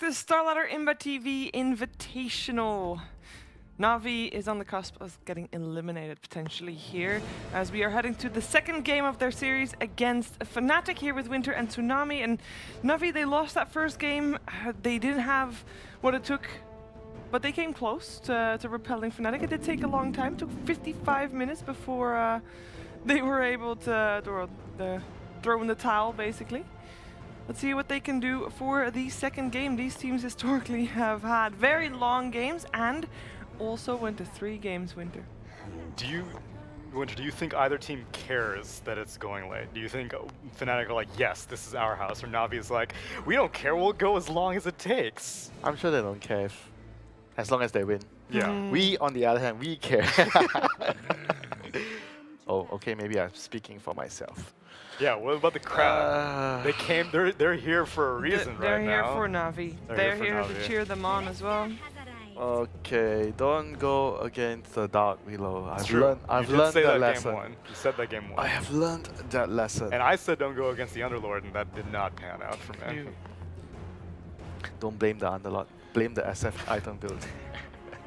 to StarLadder ImbaTV Invitational. Na'Vi is on the cusp of getting eliminated potentially here, as we are heading to the second game of their series against Fnatic here with Winter and Tsunami. And Na'Vi, they lost that first game. They didn't have what it took, but they came close to repelling Fnatic. It did take a long time. It took 55 minutes before they were able to throw in the towel, basically. Let's see what they can do for the second game. These teams historically have had very long games and also went to 3 games, Winter. Winter, do you think either team cares that it's going late? Do you think Fnatic are like, yes, this is our house, or Na'Vi is like, we don't care, we'll go as long as it takes? I'm sure they don't care as long as they win. Yeah. We, on the other hand, we care. Oh, okay, maybe I'm speaking for myself. Yeah, what about the crowd? They came, they're here for a reason They're right here now. for Na'Vi. They're here to cheer them on as well. Okay, don't go against the Dark Below. I've learned that that lesson. Game 1. You said that game 1. I have learned that lesson. And I said don't go against the Underlord, and that did not pan out for me. Don't blame the Underlord. Blame the SF item build.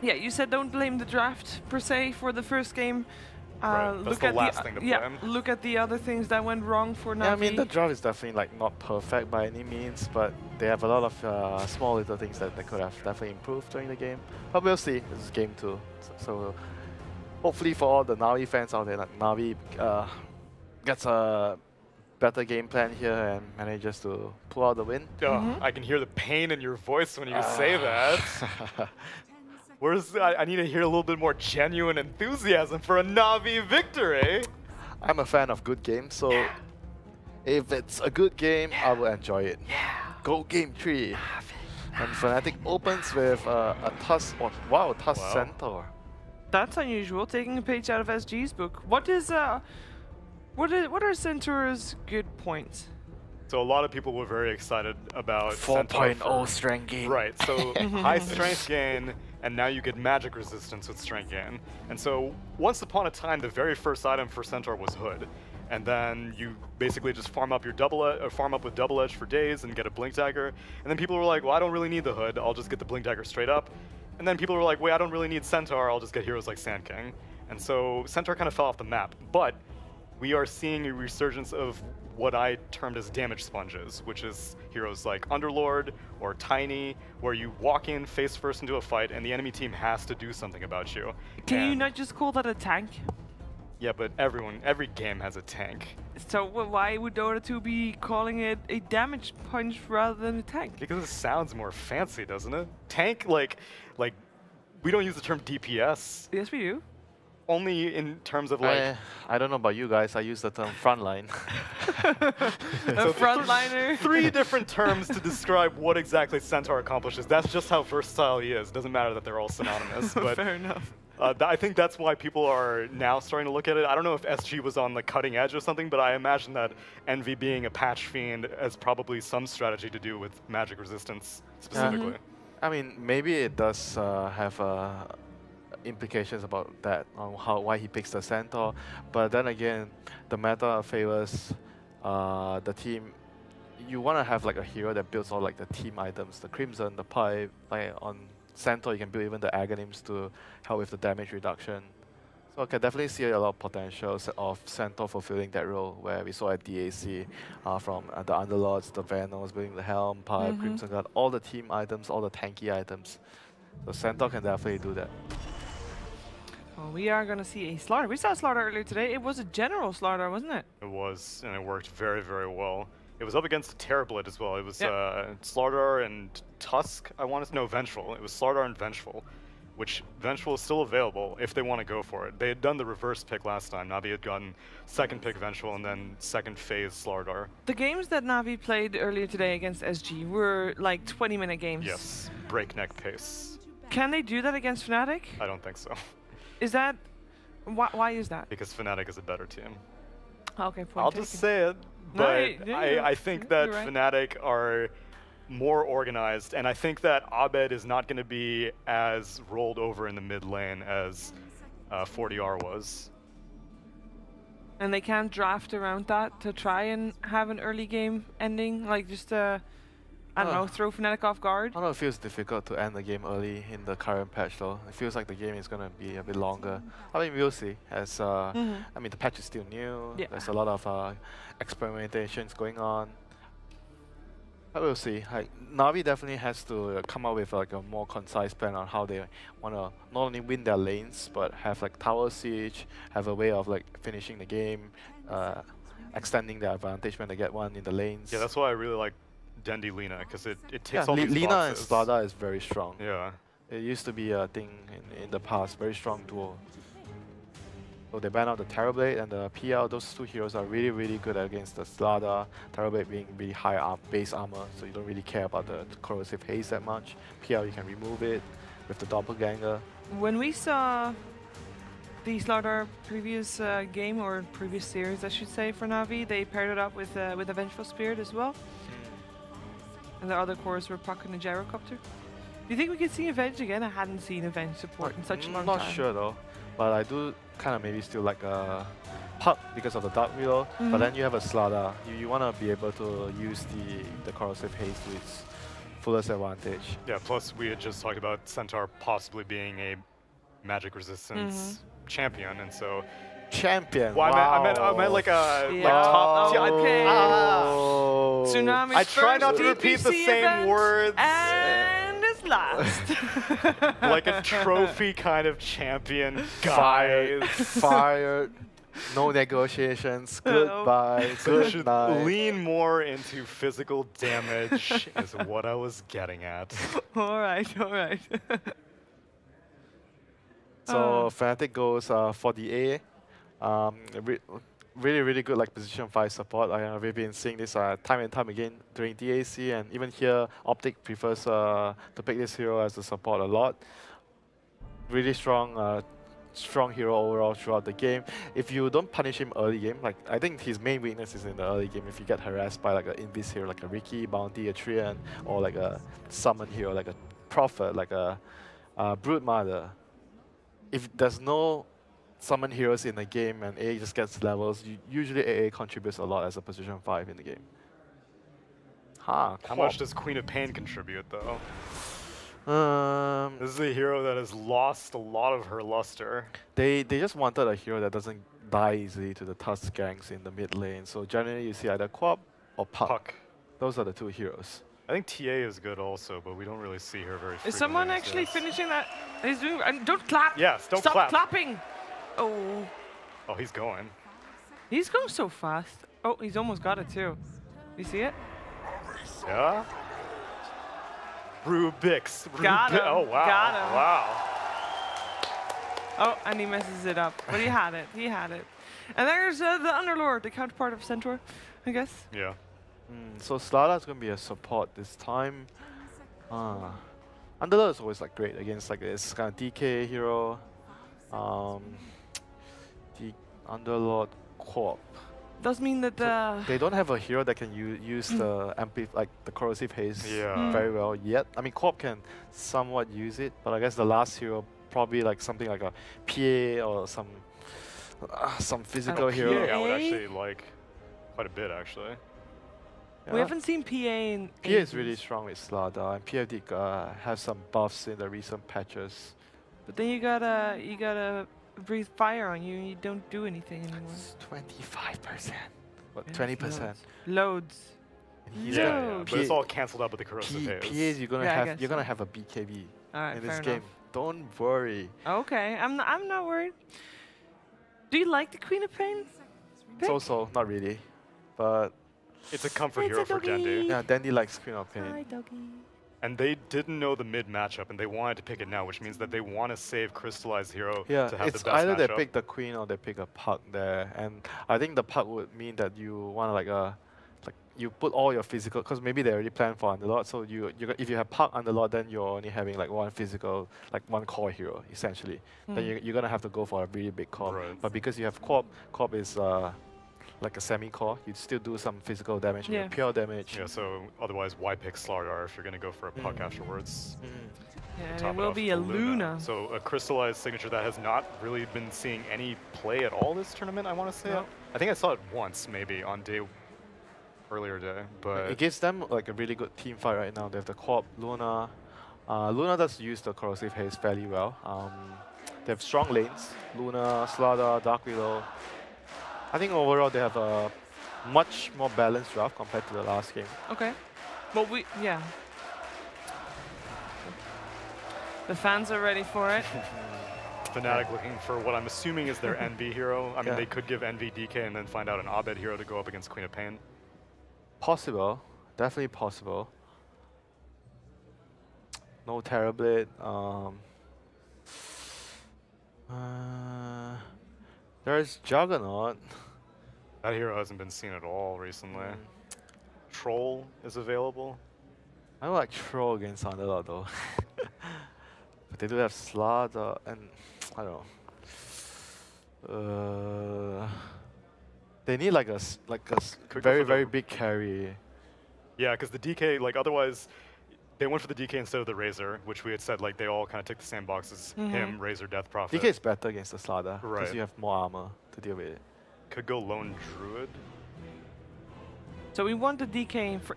Yeah, you said don't blame the draft per se for the first game. Right. That's the last thing to blame. Look at the other things that went wrong for Na'Vi. Yeah, I mean, the draft is definitely like not perfect by any means, but they have a lot of small little things that they could have definitely improved during the game. But we'll see. This is game 2, so hopefully for all the Na'Vi fans out there, like Na'Vi gets a better game plan here and manages to pull out the win. I can hear the pain in your voice when you say that. I need to hear a little bit more genuine enthusiasm for a Na'Vi victory. I'm a fan of good games, so if it's a good game, I will enjoy it. Go game 3. And Fnatic opens with a Tusk. Wow, Tusk Centaur. That's unusual, taking a page out of SG's book. What are Centaur's good points? So a lot of people were very excited about 4.0 strength gain. Right, so high strength gain, and now you get magic resistance with strength gain. And so once upon a time, the very first item for Centaur was Hood. And then you basically just farm up your farm up with double edge for days and get a blink dagger. And then people were like, well, I don't really need the Hood, I'll just get the blink dagger straight up. And then people were like, wait, I don't really need Centaur, I'll just get heroes like Sand King. And so Centaur kind of fell off the map. But we are seeing a resurgence of what I termed as damage sponges, which is heroes like Underlord or Tiny, where you walk in face first into a fight and the enemy team has to do something about you. Can you not just call that a tank? Yeah, but every game has a tank. So why would Dota 2 be calling it a damage punch rather than a tank? Because it sounds more fancy, doesn't it? Tank, like we don't use the term DPS. Yes, we do. Only in terms of like... I don't know about you guys, I use the term frontline. A frontliner. 3 different terms to describe what exactly Centaur accomplishes. That's just how versatile he is. Doesn't matter that they're all synonymous. But fair enough. I think that's why people are now starting to look at it. I don't know if SG was on the cutting edge or something, but I imagine that Envy being a patch fiend has probably some strategy to do with magic resistance specifically. I mean, maybe it does have implications about that, on why he picks the Centaur, but then again, the meta favors the team. You want to have like a hero that builds all like the team items, the Crimson, the Pipe. Like on Centaur, you can build even the Aghanims to help with the damage reduction. So I can definitely see a lot of potential of Centaur fulfilling that role, where we saw at DAC from the Underlords, the Venos building the Helm, Pipe, Crimson Guard, all the team items, all the tanky items. So Centaur can definitely do that. Well, we are going to see a Slaughter. We saw a Slaughter earlier today. It was a general Slaughter, wasn't it? It was, and it worked very, very well. It was up against Terrorblade as well. It was Slaughter and Tusk, I want to know, Vengeful. It was Slaughter and Vengeful, which Vengeful is still available if they want to go for it. They had done the reverse pick last time. Na'Vi had gotten second pick Vengeful and then second phase Slaughter. The games that Na'Vi played earlier today against SG were like 20-minute games. Yes, breakneck pace. Can they do that against Fnatic? I don't think so. Is that... Why is that? Because Fnatic is a better team. Okay, point I'll taken. just say it, but I think that Fnatic are more organized, and I think that Abed is not going to be as rolled over in the mid lane as 40R was. And they can't draft around that to try and have an early game ending, like just I don't know, throw Fnatic off guard? I don't know, it feels difficult to end the game early in the current patch though. It feels like the game is going to be a bit longer. I mean, we'll see. As I mean, the patch is still new. Yeah. There's a lot of experimentations going on. But we'll see. Like, Na'Vi definitely has to come up with like a more concise plan on how they want to not only win their lanes, but have like tower siege, have a way of like finishing the game, extending their advantage when they get one in the lanes. Yeah, that's why I really like Dendi Lina, because it takes Yeah, all these Lina and boxes. Slada is very strong. Yeah. It used to be a thing in the past, very strong duo. So they ban out the Terrorblade and the PL. Those two heroes are really, really good against the Slada. Terrorblade being really high base armor, so you don't really care about the corrosive haze that much. PL, you can remove it with the Doppelganger. When we saw the Slaughter previous game, or previous series I should say, for Na'Vi, they paired it up with a Vengeful Spirit as well. And the other cores were Puck and a Gyrocopter. Do you think we could see Avenge again? I hadn't seen Avenge support in such a long time. Not sure though, but I do kind of maybe still like a Puck because of the Dark Wheel, but then you have a Slada. You want to be able to use the corrosive haze to its fullest advantage. Yeah, plus we had just talked about Centaur possibly being a magic resistance champion, and so... Champion. Well, wow. I meant like a Yeah. like top tier. Okay. Tsunami's I try first not to repeat the DPC same event, words. And it's last. Like a trophy kind of champion guy. Fired. No negotiations. Goodbye. So you should Good night. lean more into physical damage is what I was getting at. All right, all right. So Fnatic goes for the A. Really, really good like position 5 support. We've been seeing this time and time again during DAC, and even here, Optic prefers to pick this hero as a support a lot. Really strong, strong hero overall throughout the game. If you don't punish him early game, like I think his main weakness is in the early game. If you get harassed by like an Invis hero, like a Riki, Bounty, a Trian, or like a summon hero, like a Prophet, like a Broodmother. If there's no summon heroes in the game and AA just gets levels, usually AA contributes a lot as a position 5 in the game. How much does Queen of Pain contribute, though? This is a hero that has lost a lot of her luster. They just wanted a hero that doesn't die easily to the Tusk ganks in the mid lane. So generally you see either Quap or Puck. Those are the two heroes. I think TA is good also, but we don't really see her very frequently. Is someone actually finishing that? He's doing. Don't clap. Yes, don't Stop clap. clapping. Oh. Oh, he's going. He's going so fast. Oh, he's almost got it too. You see it? Yeah. Rubix. Got him. Oh wow. Got him. Wow. Oh, and he messes it up. But he had it. He had it. And there's the Underlord, the counterpart of Centaur, I guess. Yeah. So Slada's gonna be a support this time. Underlord is always like great against like this kind of DK hero. The Underlord Corp. Does mean that They don't have a hero that can use the the corrosive haze very well yet. I mean, Corp can somewhat use it, but I guess the last hero probably like something like a PA or some physical hero. PA I would actually like quite a bit actually. Yeah. we haven't seen PA in PA is really strong with Slada, and PA did have some buffs in the recent patches. But then you gotta breathe fire on you and you don't do anything anymore. It's 25%. What, Yeah, 20%? Loads. Yeah, Loads. but it's all cancelled out with the corrosive PAs, haze. you're gonna Yeah, I have guess you're gonna so. have a BKB Alright, in this fair game. enough. Don't worry. Okay, I'm not worried. Do you like the Queen of Pain? pick? So not really, but It's a comfort It's hero a for doggy. Dendi. yeah, Dandy likes Queen of Hi, Pain. doggy. And they didn't know the mid matchup, and they wanted to pick it now, which means that they want to save Crystallized Hero Yeah, to have it's the best either they matchup. pick the Queen or they pick a Puck there, and I think the Puck would mean that you want to like you put all your physical, because maybe they already planned for Underlord, so if you have Puck Underlord, then you're only having like one physical, like one core hero essentially. Then you're gonna have to go for a really big core. Right. But because you have Corp is like a semi-core, you'd still do some physical damage, Yeah. pure damage. Yeah, so otherwise, why pick Slardar if you're going to go for a Puck afterwards? Yeah, and Top it it will off be with a the Luna. So a crystallized signature that has not really been seeing any play at all this tournament, I want to say. No. I think I saw it once, maybe, on day earlier day, but it gives them like a really good team fight right now. They have the Co-op, Luna. Luna does use the corrosive haze fairly well. They have strong lanes, Luna, Slada, Dark Willow. I think overall they have a much more balanced draft compared to the last game. Okay. Well, yeah. The fans are ready for it. Fnatic looking for what I'm assuming is their Envy hero. I mean, they could give Envy DK and then find out an Abed hero to go up against Queen of Pain. Possible, definitely possible. No Terrorblade. There's Juggernaut. That hero hasn't been seen at all recently. Troll is available. I don't like Troll against Underlord though. But they do have Slaughter and I don't know. They need like a very big carry. Yeah, because the DK, like otherwise, they went for the DK instead of the Razor, which we had said like they all kind of tick the same boxes. Him, Razor, Death Prophet. DK is better against the Slaughter because Right. you have more armor to deal with it. Could go Lone Druid. So we want the DK for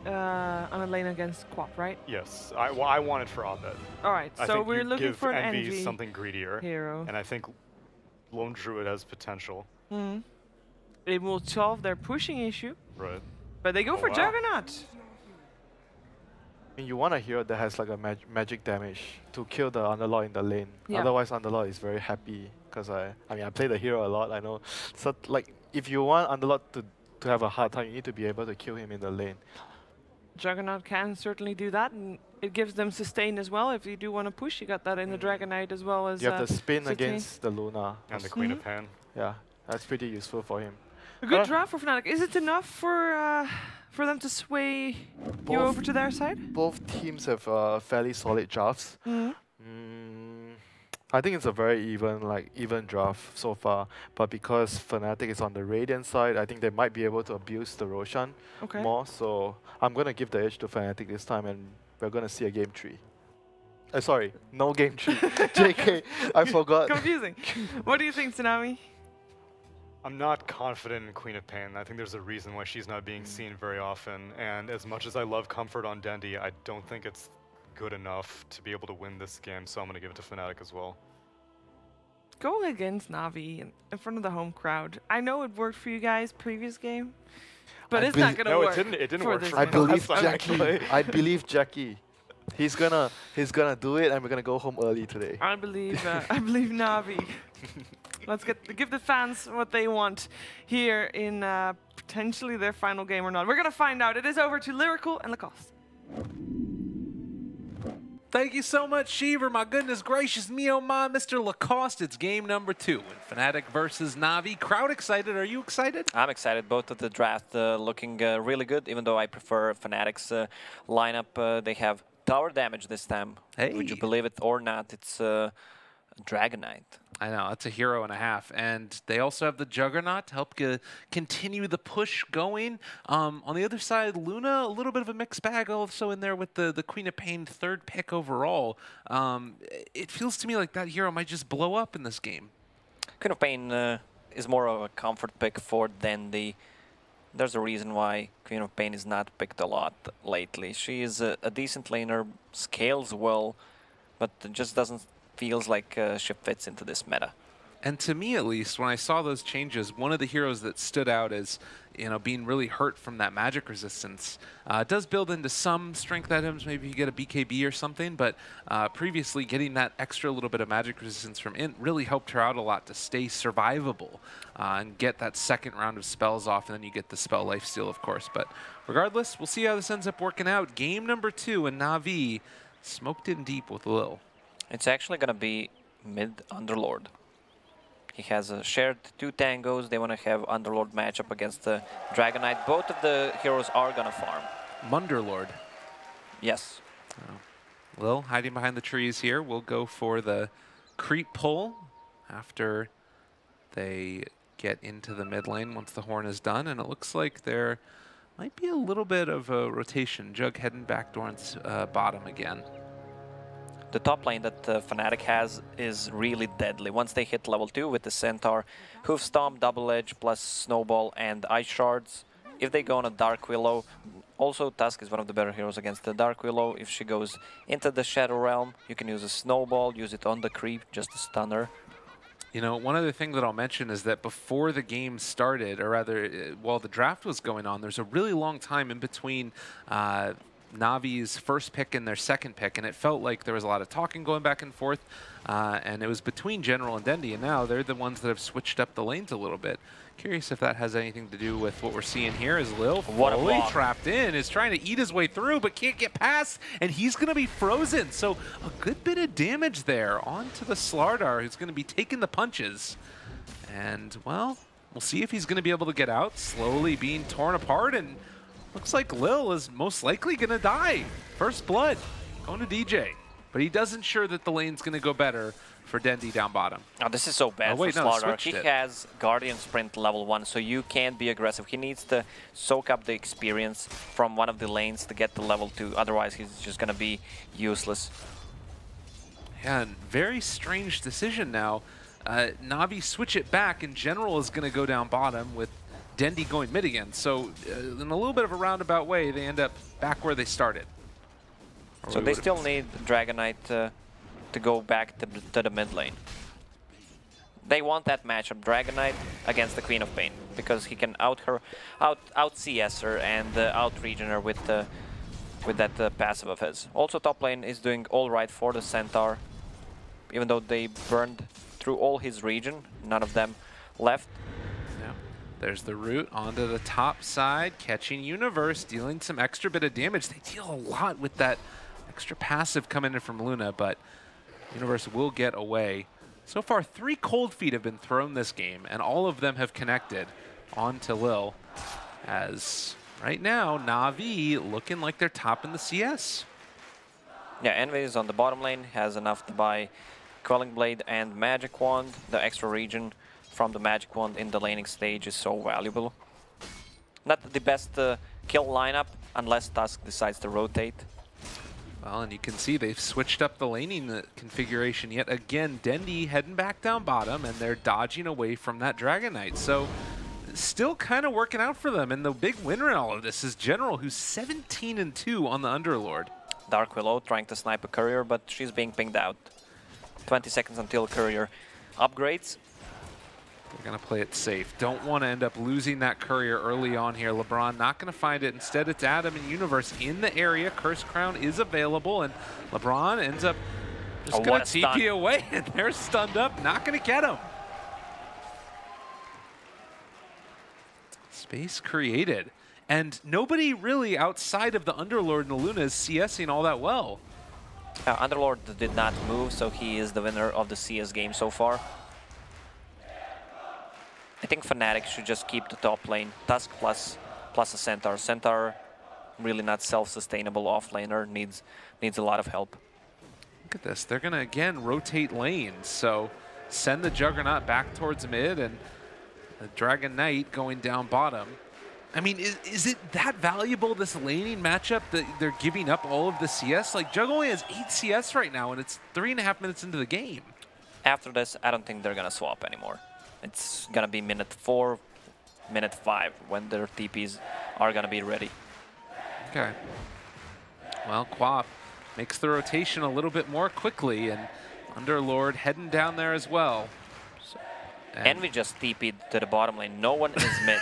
on a lane against Quap, right? Yes, I want it for Abed. All right, I so think we're you looking give for an Envy Envy something greedier, hero. and I think Lone Druid has potential. It will solve their pushing issue, Right. but they go for wow. Juggernaut. I mean, you want a hero that has like a magic damage to kill the Underlord in the lane. Yeah. Otherwise, Underlord is very happy because I mean, I play the hero a lot. I know. So like, if you want Underlord to have a hard time, you need to be able to kill him in the lane. Juggernaut can certainly do that, and it gives them sustain as well. If you do want to push, you got that in the Dragon Knight as well as. You have the spin City. against the Luna. And the Queen of Pain. Yeah, that's pretty useful for him. A good draft for Fnatic. Is it enough for them to sway you over to their side? Both teams have fairly solid drafts. I think it's a very even draft so far. But because Fnatic is on the Radiant side, I think they might be able to abuse the Roshan more. So I'm gonna give the edge to Fnatic this time, and we're gonna see a game 3. Sorry, no game 3. JK, I forgot. Confusing. What do you think, Tsunami? I'm not confident in Queen of Pain. I think there's a reason why she's not being seen very often. And as much as I love Comfort on Dendi, I don't think it's good enough to be able to win this game, so I'm going to give it to Fnatic as well. Go against Navi in front of the home crowd. I know it worked for you guys previous game, but it's not going to work. No, it didn't work for I me believe last time, Jackie. I believe Jackie. He's gonna do it, and we're gonna go home early today. I believe Navi. Let's give the fans what they want here in potentially their final game or not. We're gonna find out. It is over to Lyrical and Lacoste. Thank you so much, Sheever. My goodness gracious me, oh my, Mr. Lacoste. It's game number 2 in Fnatic versus Navi. Crowd excited. Are you excited? I'm excited. Both of the draft looking really good, even though I prefer Fnatic's lineup. They have tower damage this time. Hey. Would you believe it or not? It's Dragon Knight. I know, that's a hero and a half. And they also have the Juggernaut to help continue the push going. On the other side, Luna, a little bit of a mixed bag also in there with the Queen of Pain 3rd pick overall. It feels to me like that hero might just blow up in this game. Queen of Pain is more of a comfort pick for Dendi. There's a reason why Queen of Pain is not picked a lot lately. She is a decent laner, scales well, but just doesn't feels like she fits into this meta. And to me, at least, when I saw those changes, one of the heroes that stood out as, you know, being really hurt from that magic resistance does build into some strength items. Maybe you get a BKB or something, but previously getting that extra little bit of magic resistance from Int really helped her out a lot to stay survivable and get that second round of spells off, and then you get the spell lifesteal, of course. But regardless, we'll see how this ends up working out. Game number 2, and Navi smoked in deep with Lil. It's actually going to be mid Underlord. He has a shared 2 tangos. They want to have Underlord matchup against the Dragon Knight. Both of the heroes are going to farm. Munderlord. Yes. Lil hiding behind the trees here. We'll go for the creep pull after they get into the mid lane once the horn is done. And it looks like there might be a little bit of a rotation. Jug heading back towards bottom again. The top lane that Fnatic has is really deadly. Once they hit level 2 with the Centaur, Hoof Stomp, Double Edge, plus Snowball and Ice Shards, if they go on a Dark Willow, also Tusk is one of the better heroes against the Dark Willow. If she goes into the Shadow Realm, you can use a Snowball, use it on the creep, just to stun her. You know, one other thing that I'll mention is that before the game started, or rather, while the draft was going on, there's a really long time in between Navi's first pick and their second pick, and it felt like there was a lot of talking going back and forth, and it was between General and Dendi, and now they're the ones that have switched up the lanes a little bit. Curious if that has anything to do with what we're seeing here as Lil, fully trapped in, is trying to eat his way through, but can't get past, and he's going to be frozen. So a good bit of damage there onto the Slardar, who's going to be taking the punches. And, well, we'll see if he's going to be able to get out, slowly being torn apart, and looks like Lil is most likely going to die. First blood going to DJ, but he does ensure that the lane's going to go better for Dendi down bottom. Oh, this is so bad for Slardar. He has Guardian Sprint level 1, so you can't be aggressive. He needs to soak up the experience from one of the lanes to get to level 2. Otherwise, he's just going to be useless. Yeah, and very strange decision now. Navi switch it back, and General is going to go down bottom with Dendi going mid again. So in a little bit of a roundabout way, they end up back where they started. So they still need Dragon Knight to go back to the mid lane. They want that matchup, Dragon Knight against the Queen of Pain, because he can out CS her and out regen her with that passive of his. Also, top lane is doing all right for the Centaur, even though they burned through all his regen. None of them left. Yeah. There's the root onto the top side, catching Universe, dealing some extra bit of damage. They deal a lot with that extra passive coming in from Luna, but Universe will get away. So far, 3 cold feet have been thrown this game, and all of them have connected onto Lil, as right now, Na'Vi looking like they're topping the CS. Yeah, Envy is on the bottom lane, has enough to buy Quelling Blade and Magic Wand. The extra regen from the Magic Wand in the laning stage is so valuable. Not the best kill lineup, unless Tusk decides to rotate. Well, and you can see they've switched up the laning configuration yet again. Dendi heading back down bottom, and they're dodging away from that Dragon Knight. So still kind of working out for them. And the big winner in all of this is General, who's 17-2 on the Underlord. Dark Willow trying to snipe a courier, but she's being pinged out. 20 seconds until courier upgrades. They're going to play it safe. Don't want to end up losing that courier early on here. LeBron not going to find it. Instead, it's Adam and Universe in the area. Curse Crown is available, and LeBron ends up just going to TP away, and they're stunned up. Not going to get him. Space created. And nobody really outside of the Underlord and the Luna is CSing all that well. Underlord did not move, so he is the winner of the CS game so far. I think Fnatic should just keep the top lane. Tusk plus a Centaur. Centaur, really not self-sustainable offlaner, needs a lot of help. Look at this. They're going to, again, rotate lanes. So send the Juggernaut back towards mid, and the Dragon Knight going down bottom. I mean, is it that valuable, this laning matchup, that they're giving up all of the CS? Like, Jug only has 8 CS right now, and it's 3.5 minutes into the game. After this, I don't think they're going to swap anymore. It's going to be minute 4, minute 5 when their TPs are going to be ready. Okay. Well, Quap makes the rotation a little bit more quickly, and Underlord heading down there as well. So, Envy just TP'd to the bottom lane. No one is mid.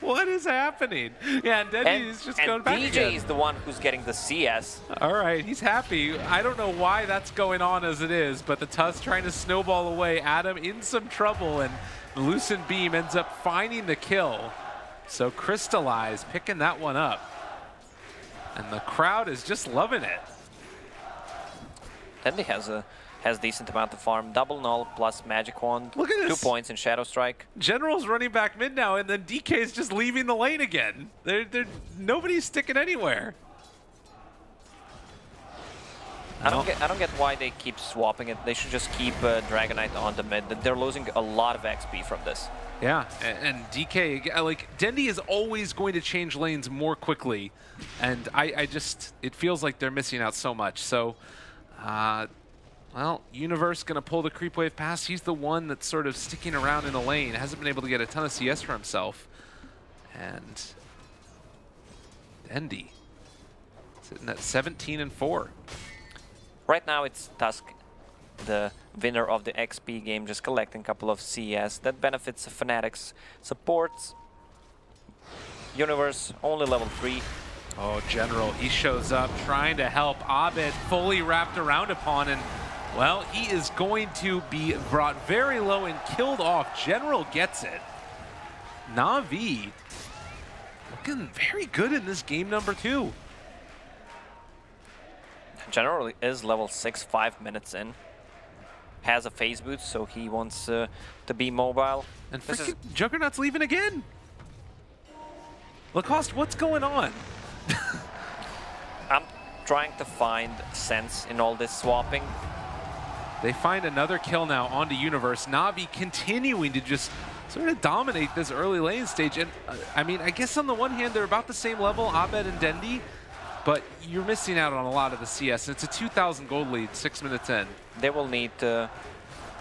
What is happening? Yeah, and Dendi is just going back DJ again. is the one who's getting the CS. All right, he's happy. I don't know why that's going on as it is, but the Tusk trying to snowball away. Adam in some trouble, and Lucent Beam ends up finding the kill. So Crystallize picking that one up. And the crowd is just loving it. Dendi has decent amount of farm. Double null plus magic wand. Look at this. 2 points in Shadow Strike. General's running back mid now, and then DK is just leaving the lane again. Nobody's sticking anywhere. I don't get why they keep swapping it. They should just keep Dragon Knight on the mid. They're losing a lot of XP from this. Yeah, and DK, like, Dendi is always going to change lanes more quickly, and I just, it feels like they're missing out so much. So, well, Universe going to pull the creep wave pass. He's the one that's sort of sticking around in the lane. Hasn't been able to get a ton of CS for himself. And Endy sitting at 17-4. Right now it's Tusk, the winner of the XP game, just collecting a couple of CS. That benefits Fnatic's supports. Universe, only level 3. Oh, General, he shows up trying to help Abed, fully wrapped around upon, and well, he is going to be brought very low and killed off. General gets it. Na'Vi looking very good in this game number 2. General is level 6, 5 minutes in. Has a phase boot, so he wants to be mobile. And freaking Juggernaut's leaving again. Lacoste, what's going on? I'm trying to find sense in all this swapping. They find another kill now onto Universe. Na'Vi continuing to just sort of dominate this early lane stage. And I mean, I guess on the one hand, they're about the same level, Abed and Dendi, but you're missing out on a lot of the CS. And it's a 2,000 gold lead, 6 minutes in. They will need to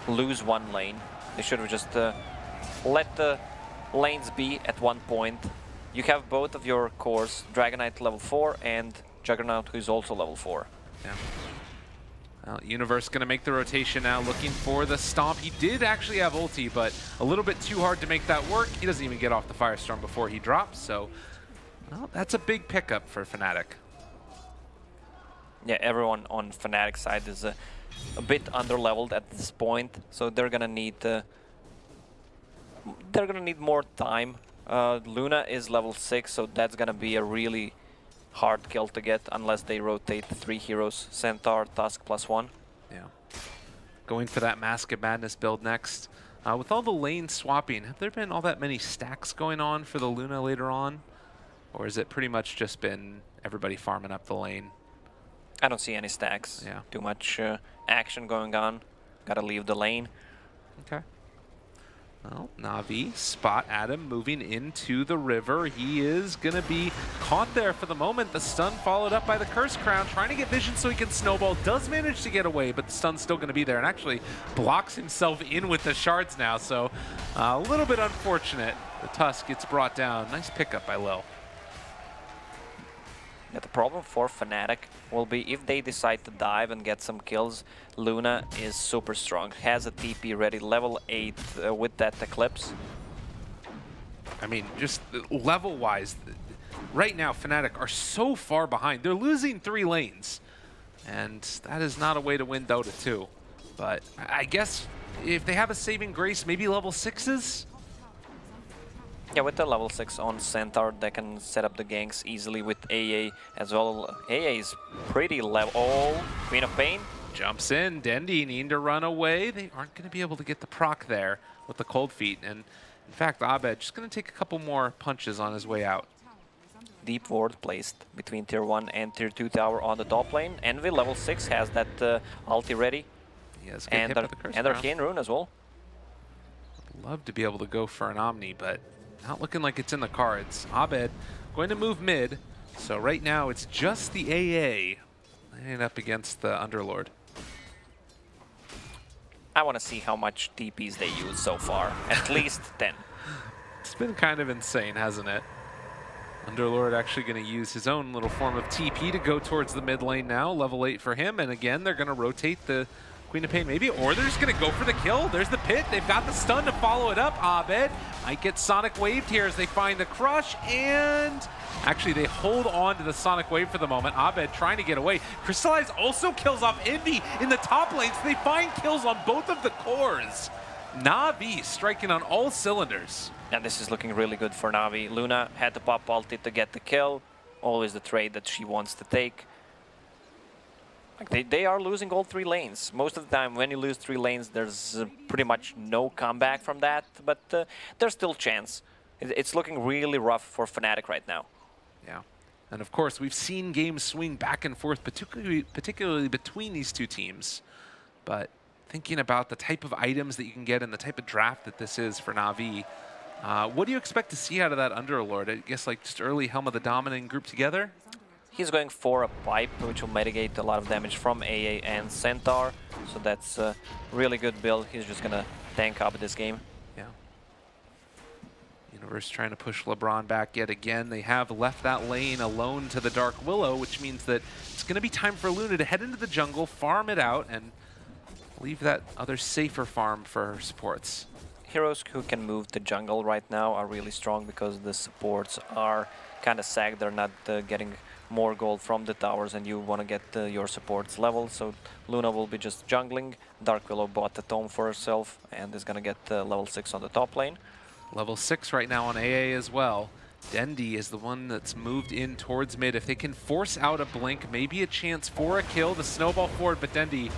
lose one lane. They should have just let the lanes be at one point. You have both of your cores, Dragonite level 4 and Juggernaut, who's also level 4. Yeah. Well, Universe going to make the rotation now, looking for the stomp. He did actually have ulti, but a little bit too hard to make that work. He doesn't even get off the Firestorm before he drops, so well, that's a big pickup for Fnatic. Yeah, everyone on Fnatic side is a bit underleveled at this point, so they're gonna need more time. Luna is level 6, so that's gonna be a really hard kill to get unless they rotate 3 heroes, Centaur, Tusk +1. Yeah. Going for that Mask of Madness build next. With all the lane swapping, have there been all that many stacks going on for the Luna later on? Or has it pretty much just been everybody farming up the lane? I don't see any stacks. Yeah. Too much action going on. Gotta leave the lane. Okay. Well, Na'Vi spot Adam moving into the river. He is going to be caught there for the moment. The stun followed up by the Curse Crown, trying to get vision so he can snowball. Does manage to get away, but the stun's still going to be there and actually blocks himself in with the shards now. So a little bit unfortunate. The Tusk gets brought down. Nice pickup by Lil. Yeah, the problem for Fnatic will be if they decide to dive and get some kills. Luna is super strong, has a TP ready, level 8 with that Eclipse. I mean, just level-wise, right now Fnatic are so far behind. They're losing 3 lanes, and that is not a way to win Dota 2. But I guess if they have a saving grace, maybe level 6s? Yeah, with the level 6 on Centaur, they can set up the ganks easily with AA as well. AA is pretty level. Oh, Queen of Pain. Jumps in, Dendi needing to run away. They aren't going to be able to get the proc there with the cold feet. And in fact, Abed just going to take a couple more punches on his way out. Deep ward placed between tier 1 and tier 2 tower on the top lane. Envy level 6 has that ulti ready. He has a good hit with the Curse Crown. Arcane Rune as well. I'd love to be able to go for an Omni, but not looking like it's in the cards. Abed going to move mid, so right now it's just the AA laying up against the Underlord. I want to see how much TPs they use so far. At least 10. It's been kind of insane, hasn't it? Underlord actually going to use his own little form of TP to go towards the mid lane now. Level 8 for him, and again, they're going to rotate the Queen of Pain maybe, or they're just going to go for the kill. There's the pit. They've got the stun to follow it up. Abed might get Sonic Waved here as they find the crush, and actually they hold on to the Sonic Wave for the moment. Abed trying to get away. Crystallize also kills off Envy in the top lane, so they find kills on both of the cores. Na'Vi striking on all cylinders. And this is looking really good for Na'Vi. Luna had to pop ulti to get the kill. Always the trade that she wants to take. Like they are losing all 3 lanes. Most of the time when you lose 3 lanes, there's pretty much no comeback from that, but there's still chance. It's looking really rough for Fnatic right now. Yeah, and of course we've seen games swing back and forth, particularly between these 2 teams. But thinking about the type of items that you can get and the type of draft that this is for Na'Vi, what do you expect to see out of that Underlord? I guess like just early Helm of the Dominant group together? He's going for a pipe, which will mitigate a lot of damage from AA and Centaur. So that's a really good build. He's just going to tank up this game. Yeah. Universe trying to push LeBron back yet again. They have left that lane alone to the Dark Willow, which means that it's going to be time for Luna to head into the jungle, farm it out, and leave that other safer farm for her supports. Heroes who can move the jungle right now are really strong because the supports are kind of sagged. They're not getting more gold from the towers, and you want to get your supports level. So Luna will be just jungling. Dark Willow bought the tome for herself and is going to get level 6 on the top lane. Level 6 right now on AA as well. Dendi is the one that's moved in towards mid. If they can force out a blink, maybe a chance for a kill. The snowball forward, but Dendi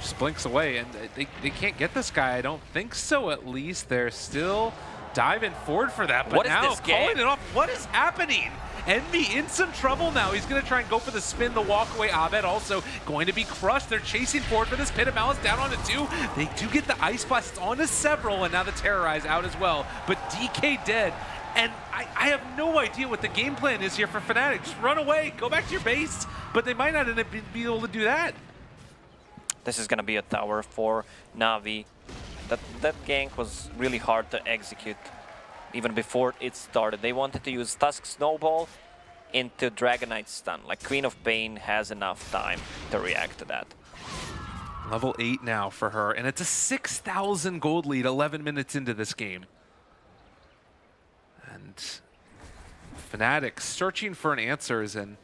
just blinks away, and they can't get this guy. I don't think so, at least. They're still diving forward for that, but now calling it off. What is happening? Envy in some trouble now. He's going to try and go for the spin, the walk away. Abed also going to be crushed. They're chasing forward for this. Pit of Malice down onto 2. They do get the Ice Blast. It's onto several, and now the Terrorize out as well. But DK dead. And I have no idea what the game plan is here for Fnatic. Just run away, go back to your base. But they might not be able to do that. This is going to be a tower for Na'Vi. That gank was really hard to execute even before it started. They wanted to use Tusk Snowball into Dragonite Stun. Like, Queen of Pain has enough time to react to that. Level 8 now for her, and it's a 6,000 gold lead 11 minutes into this game. And Fnatic searching for answers and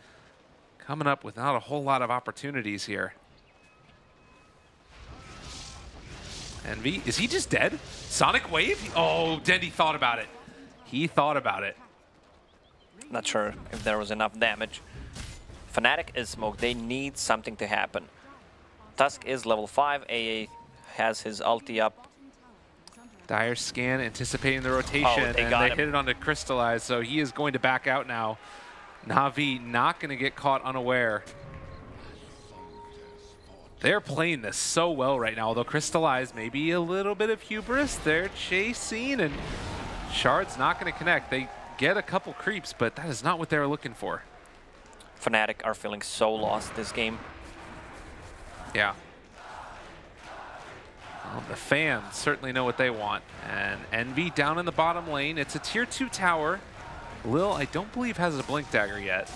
coming up with not a whole lot of opportunities here. Envy, is he just dead? Sonic Wave? Oh, Dendi thought about it. He thought about it. Not sure if there was enough damage. Fnatic is smoked. They need something to happen. Tusk is level 5. AA has his ulti up. Dire scan, anticipating the rotation, and they hit it onto Crystallize, so he is going to back out now. Na'Vi not going to get caught unaware. They're playing this so well right now, although Crystallize maybe a little bit of hubris. They're chasing, and Shard's not going to connect. They get a couple creeps, but that is not what they were looking for. Fnatic are feeling so lost this game. Yeah. Well, the fans certainly know what they want. And Envy down in the bottom lane. It's a tier 2 tower. Lil, I don't believe, has a blink dagger yet.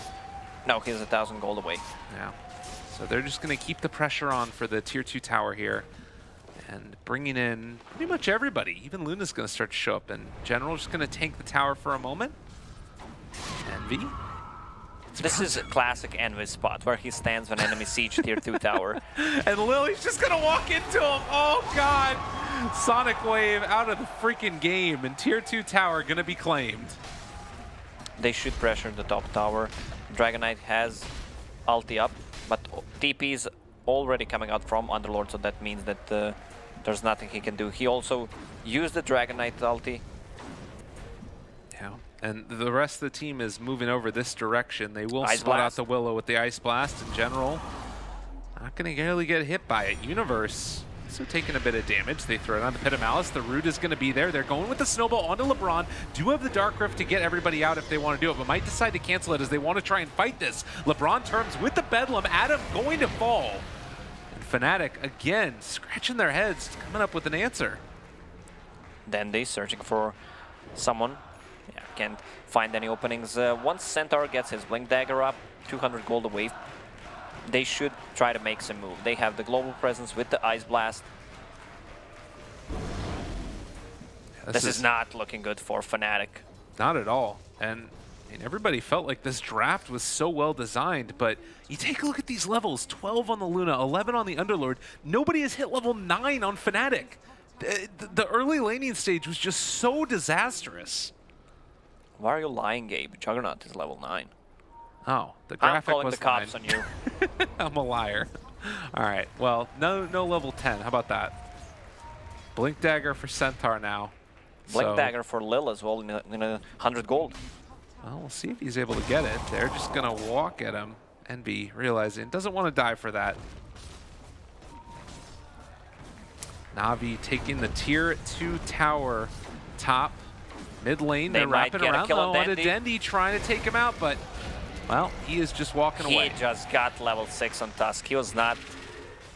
No, he's 1,000 gold away. Yeah. So they're just going to keep the pressure on for the tier 2 tower here. And bringing in pretty much everybody. Even Luna's going to start to show up. And General just going to tank the tower for a moment. Envy. This is a classic Envy spot where he stands when enemy siege tier 2 tower. And Lily's just going to walk into him. Oh, God. Sonic Wave out of the freaking game. And tier 2 tower going to be claimed. They should pressure the top tower. Dragonite has ulti up, but TP is already coming out from Underlord, so that means that there's nothing he can do. He also used the Dragonite ulti. Yeah, and the rest of the team is moving over this direction. They will Ice spot out Blast. the Willow with the Ice Blast in general. Not going to really get hit by it. Universe also taking a bit of damage. They throw it on the Pit of Malice. The root is going to be there. They're going with the Snowball onto LeBron. Do have the Dark Rift to get everybody out if they want to do it, but might decide to cancel it as they want to try and fight this. LeBron turns with the Bedlam. Adam going to fall. And Fnatic, again, scratching their heads, coming up with an answer. Then they searching for someone. Yeah, can't find any openings. Once Centaur gets his Blink Dagger up, 200 gold away, they should try to make some move. They have the global presence with the Ice Blast. This is not looking good for Fnatic. Not at all. And everybody felt like this draft was so well designed, but you take a look at these levels, 12 on the Luna, 11 on the Underlord. Nobody has hit level 9 on Fnatic. The early laning stage was just so disastrous. Why are you lying, Gabe? Juggernaut is level 9. Oh, the graphic I'm calling was the cops on you. I'm a liar. All right, well, no level 10. How about that? Blink Dagger for Centaur now. Blink Dagger for Lil as well in 100 gold. Well, we'll see if he's able to get it. They're just going to walk at him. Envy realizing doesn't want to die for that. Na'Vi taking the tier 2 tower top. Mid lane, they're wrapping around low onto Dendi, trying to take him out, but, well, he is just walking away. He just got level 6 on Tusk. He was not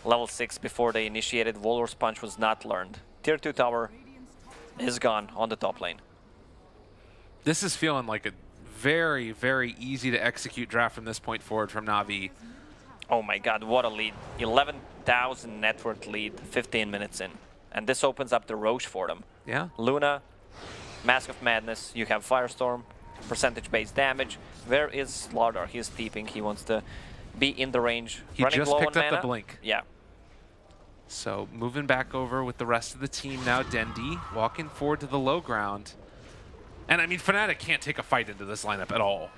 level 6 before they initiated. Walrus Punch was not learned. Tier 2 tower is gone on the top lane. This is feeling like a very, very easy to execute draft from this point forward from Na'Vi. Oh my god, what a lead. 11,000 net worth lead, 15 minutes in. And this opens up the Roche for them. Yeah. Luna, Mask of Madness, you have Firestorm, percentage-based damage. Where is Slardar? He's steeping, he wants to be in the range. He Running just low picked on up mana. the blink. Yeah. So moving back over with the rest of the team now. Dendi walking forward to the low ground. And I mean, Fnatic can't take a fight into this lineup at all.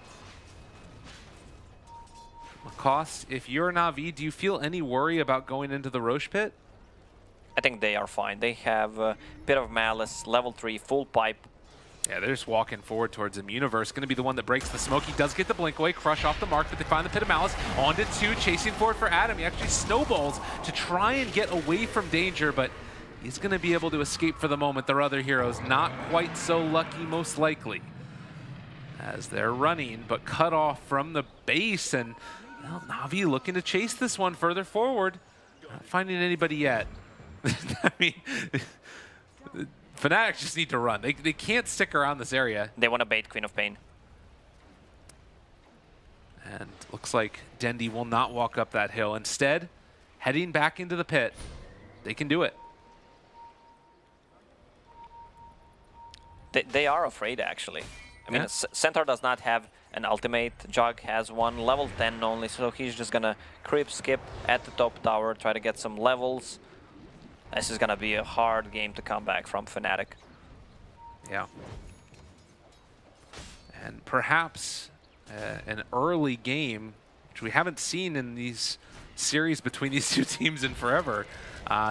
Lacoste, if you're Na'Vi, do you feel any worry about going into the Roche pit? I think they are fine. They have a bit of Malice, level 3, full pipe. Yeah, they're just walking forward towards him. Universe going to be the one that breaks the smoke. He does get the blink away, Crush off the mark, but they find the Pit of Malice. On to 2, chasing forward for Adam. He actually snowballs to try and get away from danger, but he's going to be able to escape for the moment. Their other heroes not quite so lucky, most likely, as they're running, but cut off from the base. And well, Na'Vi looking to chase this one further forward. Not finding anybody yet. I mean, Fnatic just need to run. They can't stick around this area. They want to bait Queen of Pain. And looks like Dendi will not walk up that hill. Instead, heading back into the pit. They can do it. They are afraid, actually. I mean, Yeah. Centaur does not have an ultimate. Jug has one, level 10 only, so he's just going to creep, skip at the top tower, try to get some levels. This is going to be a hard game to come back from Fnatic. Yeah. And perhaps an early game, which we haven't seen in these series between these two teams in forever.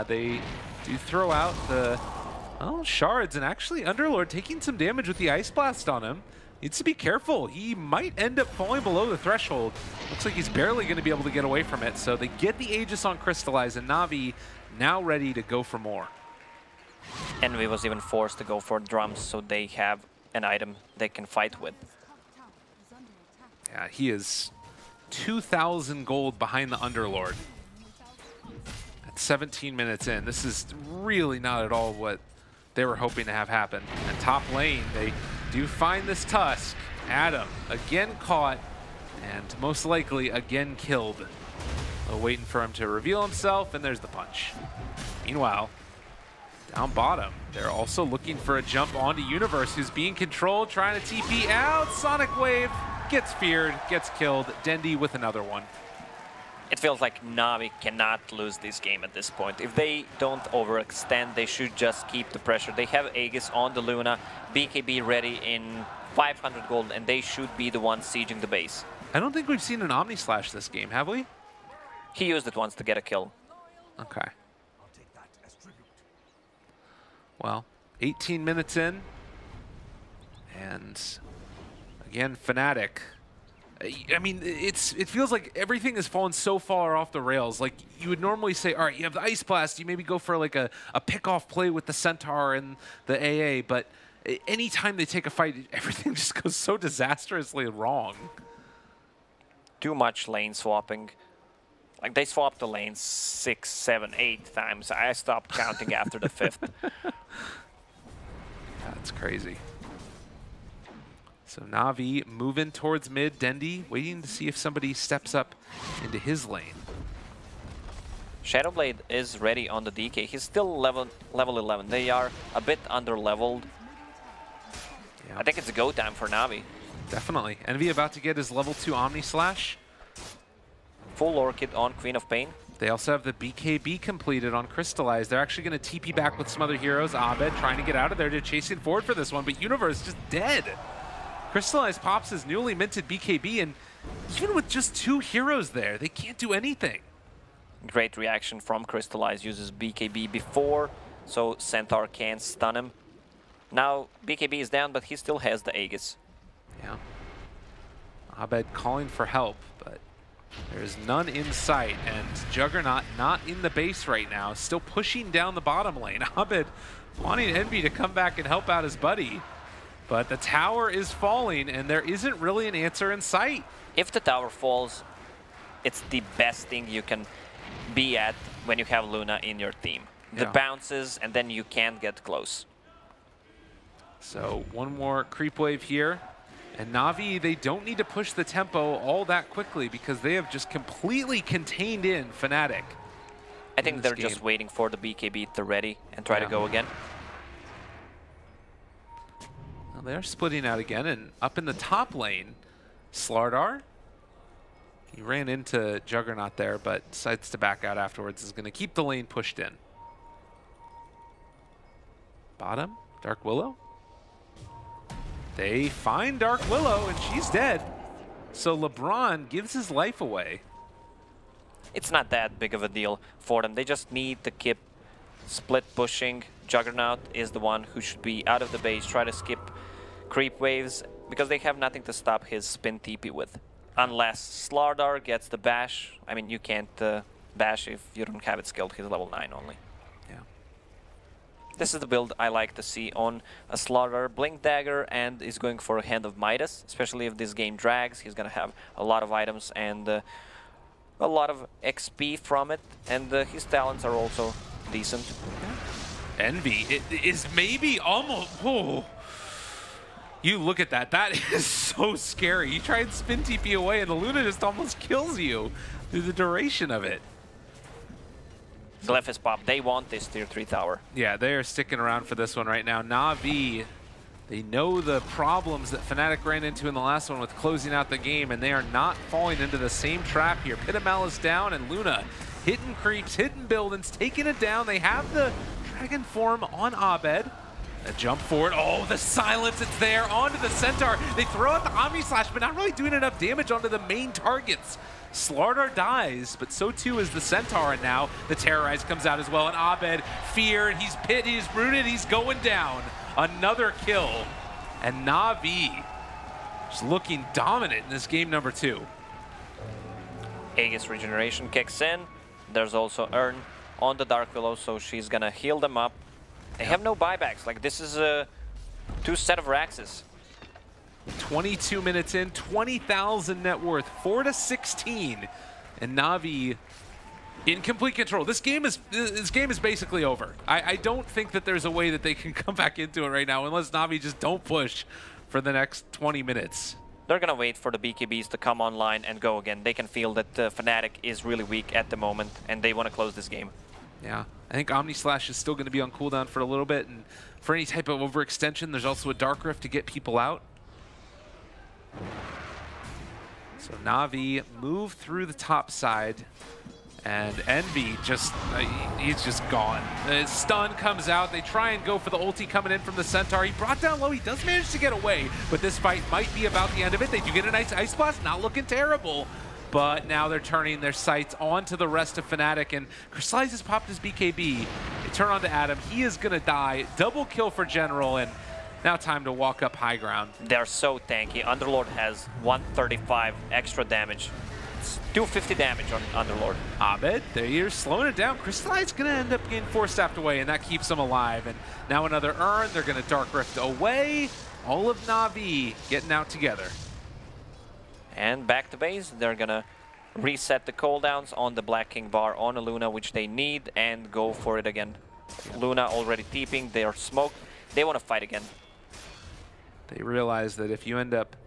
They do throw out the shards, and actually Underlord taking some damage with the Ice Blast on him. Needs to be careful. He might end up falling below the threshold. Looks like he's barely going to be able to get away from it. So they get the Aegis on Crystallize, and Na'Vi now ready to go for more. Envy was even forced to go for drums, so they have an item they can fight with. Yeah, he is 2,000 gold behind the Underlord. At 17 minutes in, this is really not at all what they were hoping to have happen. And top lane, they do find this Tusk. Adam, again caught, and most likely again killed. Waiting for him to reveal himself, and there's the punch. Meanwhile, down bottom, they're also looking for a jump onto Universe, who's being controlled, trying to TP out. Sonic Wave gets feared, gets killed. Dendi with another one. It feels like Na'Vi cannot lose this game at this point. If they don't overextend, they should just keep the pressure. They have Aegis on the Luna, BKB ready in 500 gold, and they should be the ones sieging the base. I don't think we've seen an Omni Slash this game, have we? He used it once to get a kill. Okay. Well, 18 minutes in, and again, Fnatic. I mean, it feels like everything has fallen so far off the rails. Like, you would normally say, all right, you have the Ice Blast, you maybe go for like a pick-off play with the Centaur and the AA, but anytime they take a fight, everything just goes so disastrously wrong. Too much lane swapping. Like, they swapped the lanes 6, 7, 8 times. I stopped counting after the 5th. That's crazy. So Na'Vi moving towards mid. Dendi waiting to see if somebody steps up into his lane. Shadowblade is ready on the DK. He's still level 11. They are a bit under-leveled. Yeah. I think it's a go time for Na'Vi. Definitely. Envy about to get his level 2 Omni Slash. Full Orchid on Queen of Pain. They also have the BKB completed on Crystallize. They're actually going to TP back with some other heroes. Abed trying to get out of there. They're chasing forward for this one, but Universe just dead. Crystallize pops his newly minted BKB, and even with just 2 heroes there, they can't do anything. Great reaction from Crystallize. Uses BKB before, so Centaur can't stun him. Now BKB is down, but he still has the Aegis. Yeah. Abed calling for help, but there's none in sight, and Juggernaut not in the base right now, still pushing down the bottom lane. Abed wanting Envy to come back and help out his buddy, but the tower is falling, and there isn't really an answer in sight. If the tower falls, it's the best thing you can be at when you have Luna in your team. The Yeah. bounces, and then you can't get close. So one more creep wave here. And Na'Vi, they don't need to push the tempo all that quickly because they have just completely contained in Fnatic. I think they're just waiting for the BKB to ready and try to go again. Well, they're splitting out again, and up in the top lane, Slardar. He ran into Juggernaut there, but decides to back out afterwards. Is going to keep the lane pushed in. Bottom, Dark Willow. They find Dark Willow, and she's dead. So LeBron gives his life away. It's not that big of a deal for them. They just need to keep split pushing. Juggernaut is the one who should be out of the base, try to skip creep waves, because they have nothing to stop his spin TP with. Unless Slardar gets the bash. I mean, you can't bash if you don't have it skilled. He's level 9 only. Yeah. This is the build I like to see on a Slardar. Blink Dagger, and is going for a Hand of Midas, especially if this game drags. He's going to have a lot of items and a lot of XP from it, and his talents are also decent. Envy is maybe almost... Oh. You look at that. That is so scary. You try and spin TP away, and the Luna just almost kills you through the duration of it. Glyph is popped. They want this tier 3 tower. Yeah, they are sticking around for this one right now. Na'Vi, they know the problems that Fnatic ran into in the last one with closing out the game, and they are not falling into the same trap here. Pitamal is down, and Luna hitting creeps, hitting buildings, taking it down. They have the Dragon form on Abed. A jump forward. Oh, the silence, it's there. Onto the Centaur. They throw out the Omni Slash, but not really doing enough damage onto the main targets. Slardar dies, but so too is the Centaur, and now the Terrorize comes out as well. And Abed, feared, he's pit, he's rooted, he's going down. Another kill. And Na'Vi just looking dominant in this game number 2. Aegis regeneration kicks in. There's also Urn on the Dark Willow, so she's gonna heal them up. They have no buybacks. Like, this is a 2 set of Raxes. 22 minutes in, 20,000 net worth, 4-16, and Na'Vi in complete control. This game is basically over. I don't think that there's a way that they can come back into it right now unless Na'Vi just don't push for the next 20 minutes. They're gonna wait for the BKBs to come online and go again. They can feel that Fnatic is really weak at the moment, and they want to close this game. Yeah, I think Omni Slash is still going to be on cooldown for a little bit, and for any type of overextension, there's also a Dark Rift to get people out. So Na'Vi move through the top side, and Envy just, he's just gone. The stun comes out, they try and go for the ulti coming in from the Centaur. He brought down low, he does manage to get away, but this fight might be about the end of it. They do get a nice Ice Blast, not looking terrible. But now they're turning their sights onto the rest of Fnatic, and Crystallize has popped his BKB. They turn on to Adam. He is going to die. Double kill for General, and now time to walk up high ground. They're so tanky. Underlord has 135 extra damage. It's 250 damage on Underlord. Abed, they're slowing it down. Crystallize is going to end up getting 4-staffed away, and that keeps them alive. And now another Urn. They're going to Dark Rift away. All of Na'Vi getting out together. And back to base, they're gonna reset the cooldowns on the Black King bar on a Luna, which they need, and go for it again. Luna already TPing, they are smoked, they want to fight again. They realize that if you end up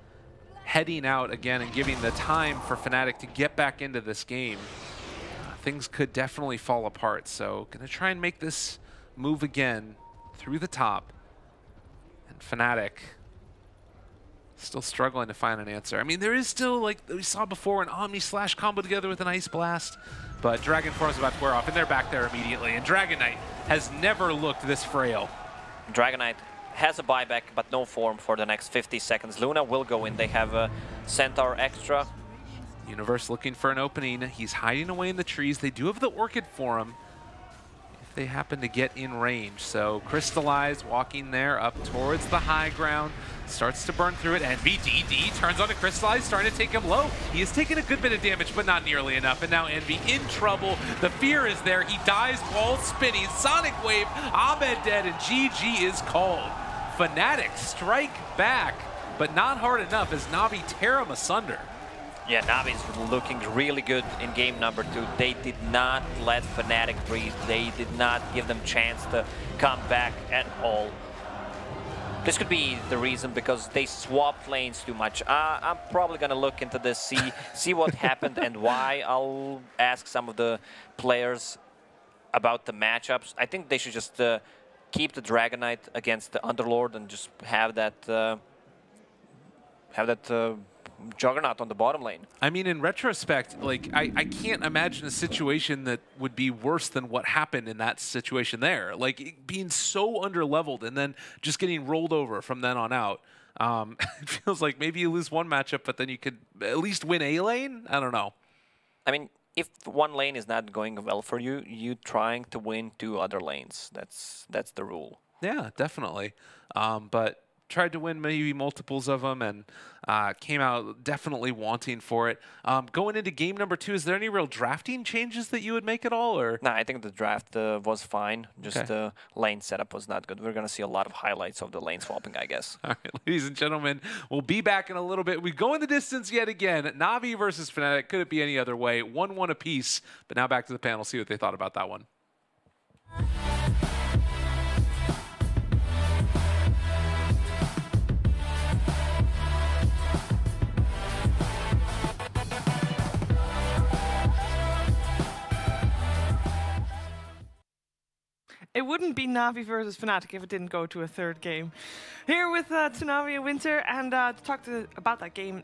heading out again and giving the time for Fnatic to get back into this game, things could definitely fall apart. So gonna try and make this move again through the top. And Fnatic still struggling to find an answer. I mean, there is still, like we saw before, an Omni Slash combo together with an Ice Blast, but Dragon Form is about to wear off, and they're back there immediately. And Dragon Knight has never looked this frail. Dragon Knight has a buyback, but no form for the next 50 seconds. Luna will go in. They have a Centaur extra. Universe looking for an opening. He's hiding away in the trees. They do have the Orchid for him if they happen to get in range. So Crystallize walking there up towards the high ground. Starts to burn through it, and VDD turns on to Crystallize, starting to take him low. He is taking a good bit of damage, but not nearly enough, and now Envy in trouble. The fear is there. He dies while spinning. Sonic Wave, Abed dead, and GG is called. Fnatic strike back, but not hard enough as Na'Vi tear him asunder. Yeah, Navi's looking really good in game number 2. They did not let Fnatic breathe. They did not give them chance to come back at all. This could be the reason, because they swapped lanes too much. I'm probably gonna look into this, see what happened and why. I'll ask some of the players about the matchups. I think they should just keep the Dragon Knight against the Underlord and just have that Juggernaut on the bottom lane. I mean, in retrospect, like I can't imagine a situation that would be worse than what happened in that situation there. Like being so underleveled and then just getting rolled over from then on out. It feels like maybe you lose one matchup, but then you could at least win a lane. I don't know. I mean, if one lane is not going well for you, you trying to win 2 other lanes. That's the rule. Yeah, definitely. But tried to win maybe multiples of them and came out definitely wanting for it. Going into game number 2, is there any real drafting changes that you would make at all? Or No, I think the draft was fine. Just the lane setup was not good. We're going to see a lot of highlights of the lane swapping, I guess. All right, ladies and gentlemen, we'll be back in a little bit. We go in the distance yet again. Navi versus Fnatic. Could it be any other way? 1-1 apiece. But now back to the panel, see what they thought about that one. It wouldn't be Navi versus Fnatic if it didn't go to a third game. Here with Natus Vincere, and to talk about that game,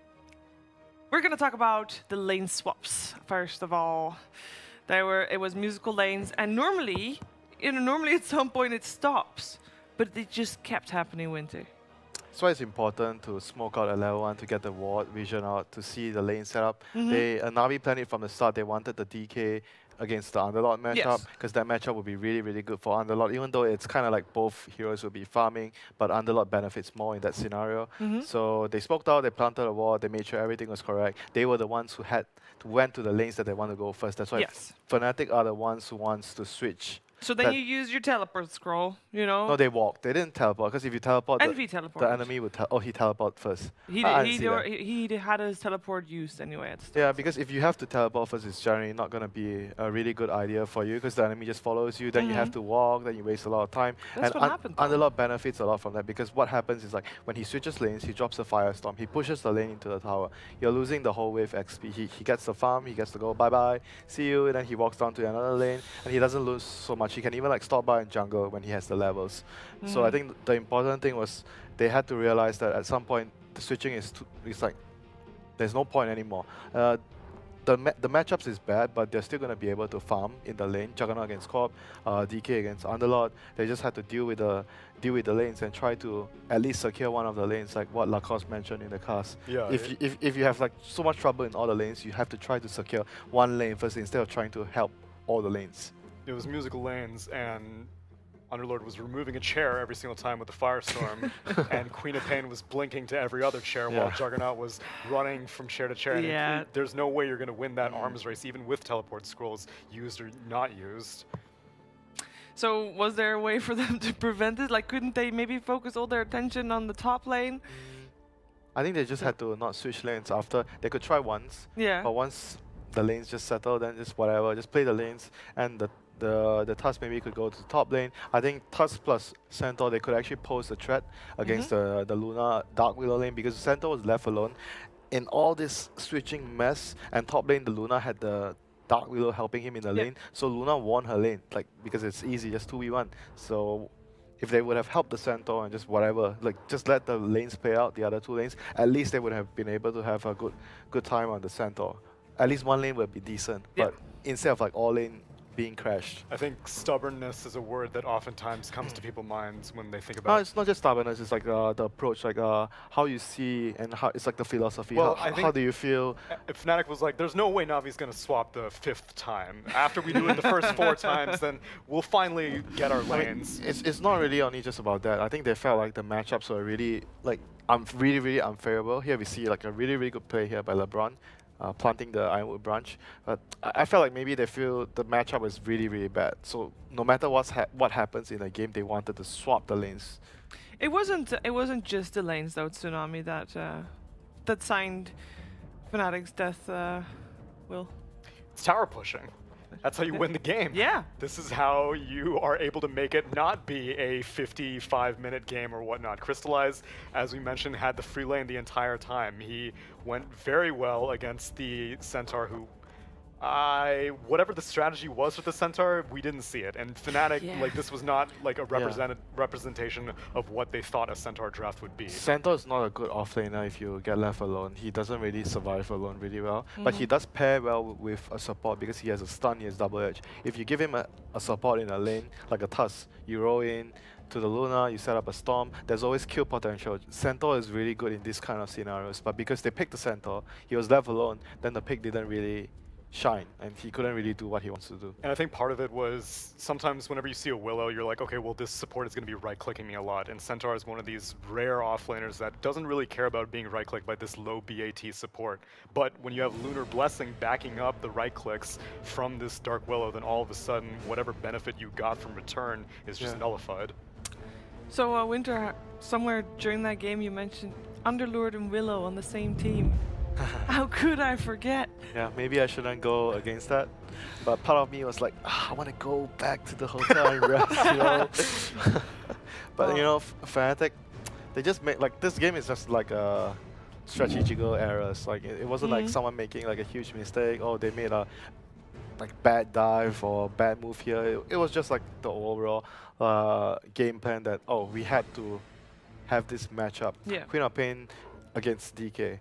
we're going to talk about the lane swaps. First of all, it was musical lanes, and normally at some point it stops, but it just kept happening. Winter. That's why it's important to smoke out at level 1 to get the ward vision out to see the lane setup. Navi planned it from the start. They wanted the DK against the Underlord matchup, because that matchup would be really, really good for Underlord, even though it's kind of like both heroes will be farming, but Underlord benefits more in that scenario. So they smoked out, they planted a wall, they made sure everything was correct. They were the ones who went to the lanes that they want to go first. That's why Fnatic are the ones who wants to switch. So then you use your teleport scroll, you know? No, they walked. They didn't teleport, because if you teleport, the enemy would he teleported first. He had his teleport used anyway. Yeah, because if you have to teleport first, it's generally not going to be a really good idea for you, because the enemy just follows you, then you have to walk, then you waste a lot of time. That's what happened. Underlord benefits a lot from that, because what happens is, like, when he switches lanes, he drops a Firestorm, he pushes the lane into the tower. You're losing the whole wave XP. He gets the farm, he gets to go bye-bye, see you, and then he walks down to another lane, and he doesn't lose so much. He can even like stop by in jungle when he has the levels. So I think the important thing was they had to realize that at some point the switching is like there's no point anymore. The matchups is bad, but they're still going to be able to farm in the lane. Juggernaut against Corp, DK against Underlord. They just had to deal with the lanes and try to at least secure one of the lanes, like what Lacoste mentioned in the cast. Yeah, if you have like so much trouble in all the lanes, you have to try to secure one lane first instead of trying to help all the lanes. It was musical lanes, and Underlord was removing a chair every single time with the Firestorm, and Queen of Pain was blinking to every other chair while Juggernaut was running from chair to chair. And there's no way you're going to win that arms race, even with teleport scrolls used or not used. So was there a way for them to prevent it? Like, couldn't they maybe focus all their attention on the top lane? I think they just had to not switch lanes after. They could try once, but once the lanes just settle, then just whatever, just play the lanes, and the Tusk maybe could go to the top lane. I think Tusk plus Centaur, they could actually pose a threat against the Luna Dark Willow lane, because Centaur was left alone in all this switching mess, and top lane the Luna had the Dark Willow helping him in the lane, so Luna won her lane, like, because it's easy, just 2v1. So if they would have helped the Centaur and just whatever, like just let the lanes play out, the other 2 lanes, at least they would have been able to have a good time on the Centaur. At least one lane would be decent, but instead of like all lane being crashed. I think stubbornness is a word that oftentimes comes to people's minds when they think about. No, it's not just stubbornness. It's like the approach, like how you see, and how it's like the philosophy. Well, how do you feel? If Fnatic was like, "There's no way Navi's going to swap the 5th time. After we do it the first 4 times, then we'll finally get our lanes." I mean, it's not really only just about that. I think they felt like the matchups were really like really unfavorable. Here we see like a really good play here by LeBron. Planting the Ironwood branch, but I felt like maybe they feel the matchup was really bad. So no matter what happens in a game, they wanted to swap the lanes. It wasn't just the lanes though, Tsunami, that signed Fnatic's death will. It's tower pushing. That's how you win the game. Yeah. This is how you are able to make it not be a 55-minute game or whatnot. Crystallize, as we mentioned, had the free lane the entire time. He went very well against the Centaur, who whatever the strategy was with the Centaur, we didn't see it. And Fnatic, like, this was not like a representation of what they thought a Centaur draft would be. Centaur is not a good offlaner if you get left alone. He doesn't really survive alone really well. But he does pair well with a support because he has a stun, he has double edge. If you give him a support in a lane, like a Tusk, you roll in to the Luna, you set up a Storm, there's always kill potential. Centaur is really good in this kind of scenarios, but because they picked the Centaur, he was left alone, then the pick didn't really shine, and he couldn't really do what he wants to do. And I think part of it was sometimes whenever you see a Willow, you're like, okay, well, this support is going to be right-clicking me a lot. And Centaur is one of these rare offlaners that doesn't really care about being right-clicked by this low BAT support. But when you have Lunar Blessing backing up the right-clicks from this Dark Willow, then all of a sudden, whatever benefit you got from return is just nullified. So, Winter, somewhere during that game you mentioned Underlord and Willow on the same team. How could I forget? Yeah, maybe I shouldn't go against that. But part of me was like, I want to go back to the hotel and rest, you know. But you know, Fnatic, they just made, like, this game is just like a strategical errors. Like, it wasn't like someone making like a huge mistake. Oh, they made a like bad dive or bad move here. It was just like the overall game plan that, oh, we had to have this matchup. Yeah. Queen of Pain against DK.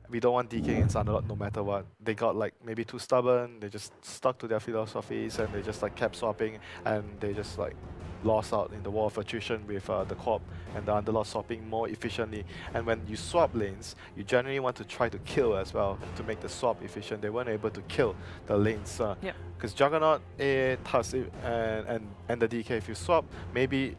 We don't want DK against Underlord no matter what. They got like maybe too stubborn, they just stuck to their philosophies and they just like kept swapping and they just like lost out in the war of attrition with the Corp and the Underlord swapping more efficiently. And when you swap lanes, you generally want to try to kill as well to make the swap efficient. They weren't able to kill the lanes. Because Juggernaut, Tusk, and the DK, if you swap, maybe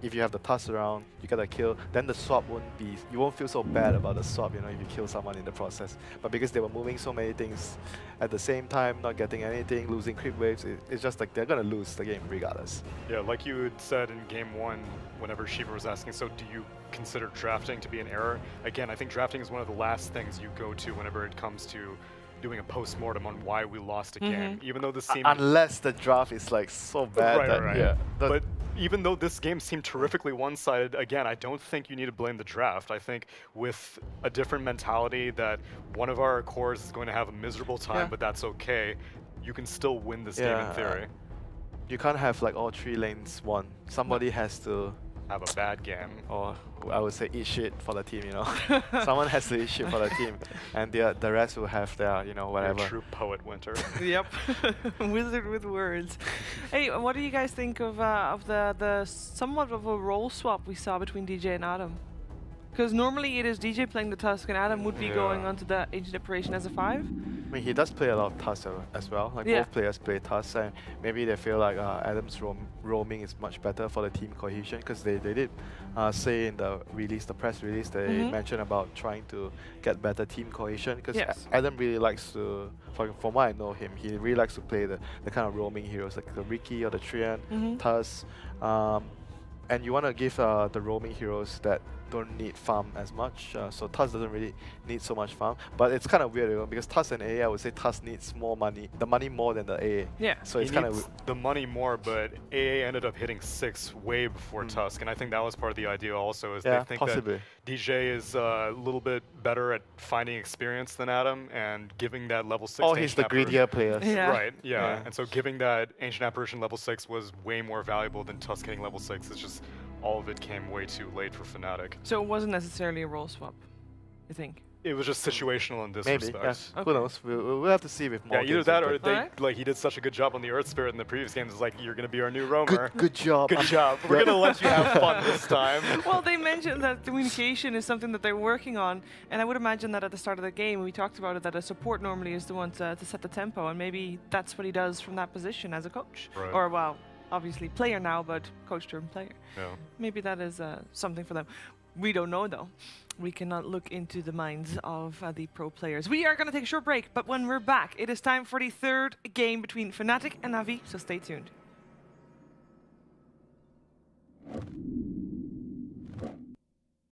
if you have the Tusk around, you get a kill, then the swap won't be, you won't feel so bad about the swap, you know, if you kill someone in the process. But because they were moving so many things at the same time, not getting anything, losing creep waves, it's just like they're gonna lose the game regardless. Yeah, like you had said in game one, whenever Shiva was asking, so do you consider drafting to be an error? Again, I think drafting is one of the last things you go to whenever it comes to doing a post-mortem on why we lost a game, even though this seemed... Unless the draft is like so bad that, But even though this game seemed terrifically one-sided, again, I don't think you need to blame the draft. I think with a different mentality that one of our cores is going to have a miserable time, but that's okay, you can still win this game in theory. You can't have like all three lanes won. Somebody has to have a bad game. Or I would say eat shit for the team, you know. Someone has to eat shit for the team. And the rest will have their, you know, whatever. You're a true poet, Winter. Yep. Wizard with words. Hey, what do you guys think of the somewhat of a role swap we saw between DJ and Adam? Because normally it is DJ playing the Tusk and Adam would be going onto the Ancient Apparition as a 5. I mean, he does play a lot of Tusk as well. Like both players play Tusk, and maybe they feel like Adam's roaming is much better for the team cohesion. Because they did say in the release, the press release, they mentioned about trying to get better team cohesion. Because Adam really likes to, from what I know him, he really likes to play the kind of roaming heroes like the Riki or the Trian, Tusk. And you want to give the roaming heroes that don't need farm as much, so Tusk doesn't really need so much farm. But it's kind of weird, you know, because Tusk and AA, I would say Tusk needs more money, the money more than the AA. Yeah. So it's kind of the money more, but AA ended up hitting 6 way before Tusk, and I think that was part of the idea also. Is they think that DJ is a little bit better at finding experience than Adam and giving that level 6. Oh, he's the greedier player. Right. Yeah. And so giving that Ancient Apparition level 6 was way more valuable than Tusk hitting level 6. It's just all of it came way too late for Fnatic. So it wasn't necessarily a role swap, you think? It was just situational in this respect. Yeah. Okay. Who knows? We'll have to see with more. Yeah, either that or they like he did such a good job on the Earth Spirit in the previous games. It's like, you're going to be our new roamer. Good job. Good job. We're going to let you have fun this time. Well, they mentioned that communication is something that they're working on, and I would imagine that at the start of the game we talked about it, that a support normally is the one to set the tempo, and maybe that's what he does from that position as a coach. Right. Or, well, obviously player now, but coach turned player. Yeah. Maybe that is something for them. We don't know, though. We cannot look into the minds of the pro players. We are going to take a short break, but when we're back, it is time for the third game between Fnatic and Navi, so stay tuned.